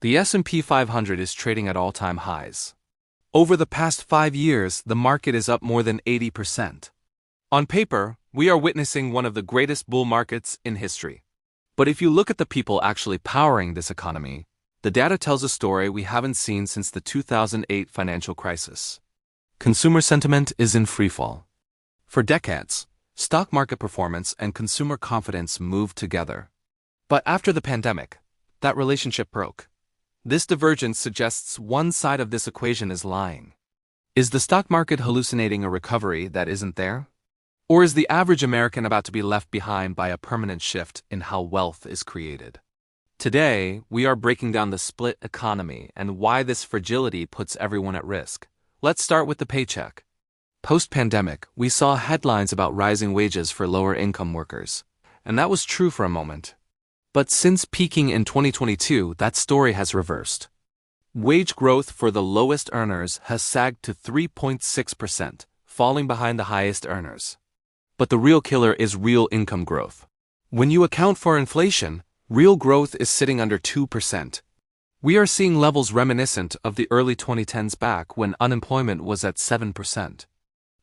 The S&P 500 is trading at all-time highs. Over the past 5 years, the market is up more than 80%. On paper, we are witnessing one of the greatest bull markets in history. But if you look at the people actually powering this economy, the data tells a story we haven't seen since the 2008 financial crisis. Consumer sentiment is in freefall. For decades, stock market performance and consumer confidence moved together. But after the pandemic, that relationship broke. This divergence suggests one side of this equation is lying. Is the stock market hallucinating a recovery that isn't there? Or is the average American about to be left behind by a permanent shift in how wealth is created? Today, we are breaking down the split economy and why this fragility puts everyone at risk. Let's start with the paycheck. Post-pandemic, we saw headlines about rising wages for lower-income workers. And that was true for a moment. But since peaking in 2022, that story has reversed. Wage growth for the lowest earners has sagged to 3.6%, falling behind the highest earners. But the real killer is real income growth. When you account for inflation, real growth is sitting under 2%. We are seeing levels reminiscent of the early 2010s back when unemployment was at 7%.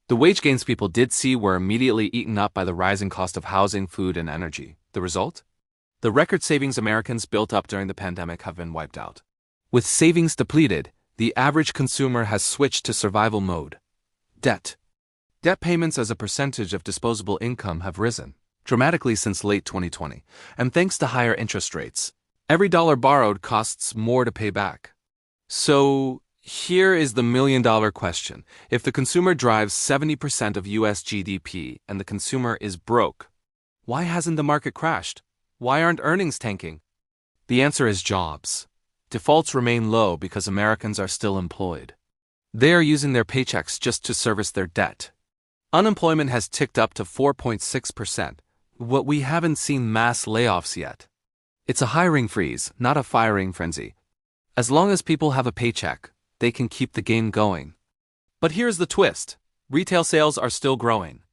The wage gains people did see were immediately eaten up by the rising cost of housing, food, and energy. The result? The record savings Americans built up during the pandemic have been wiped out. With savings depleted, the average consumer has switched to survival mode. Debt. Debt payments as a percentage of disposable income have risen dramatically since late 2020, and thanks to higher interest rates, every dollar borrowed costs more to pay back. So, here is the million-dollar question. If the consumer drives 70% of US GDP and the consumer is broke, why hasn't the market crashed? Why aren't earnings tanking? The answer is jobs. Defaults remain low because Americans are still employed. They are using their paychecks just to service their debt. Unemployment has ticked up to 4.6%, but we haven't seen mass layoffs yet. It's a hiring freeze, not a firing frenzy. As long as people have a paycheck, they can keep the game going. But here's the twist. Retail sales are still growing.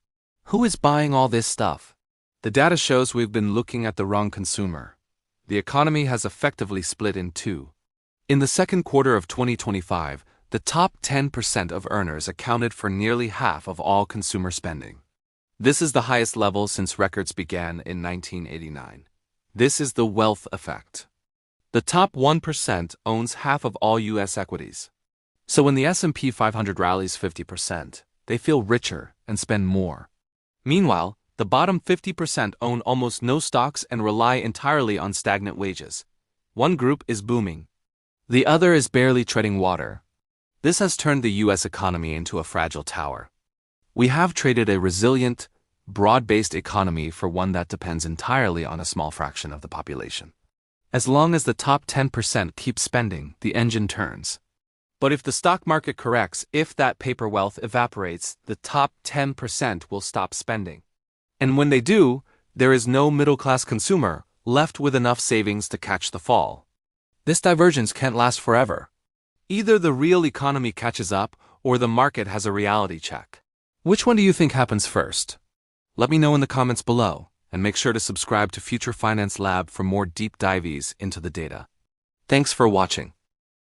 Who is buying all this stuff? The data shows we've been looking at the wrong consumer. The economy has effectively split in two. In the second quarter of 2025, the top 10% of earners accounted for nearly half of all consumer spending. This is the highest level since records began in 1989. This is the wealth effect. The top 1% owns half of all U.S. equities. So when the S&P 500 rallies 50%, they feel richer and spend more. Meanwhile, the bottom 50% own almost no stocks and rely entirely on stagnant wages. One group is booming. The other is barely treading water. This has turned the U.S. economy into a fragile tower. We have traded a resilient, broad-based economy for one that depends entirely on a small fraction of the population. As long as the top 10% keeps spending, the engine turns. But if the stock market corrects, if that paper wealth evaporates, the top 10% will stop spending. And when they do, there is no middle-class consumer left with enough savings to catch the fall. This divergence can't last forever. Either the real economy catches up, or the market has a reality check. Which one do you think happens first? Let me know in the comments below, and make sure to subscribe to Future Finance Lab for more deep dives into the data. Thanks for watching.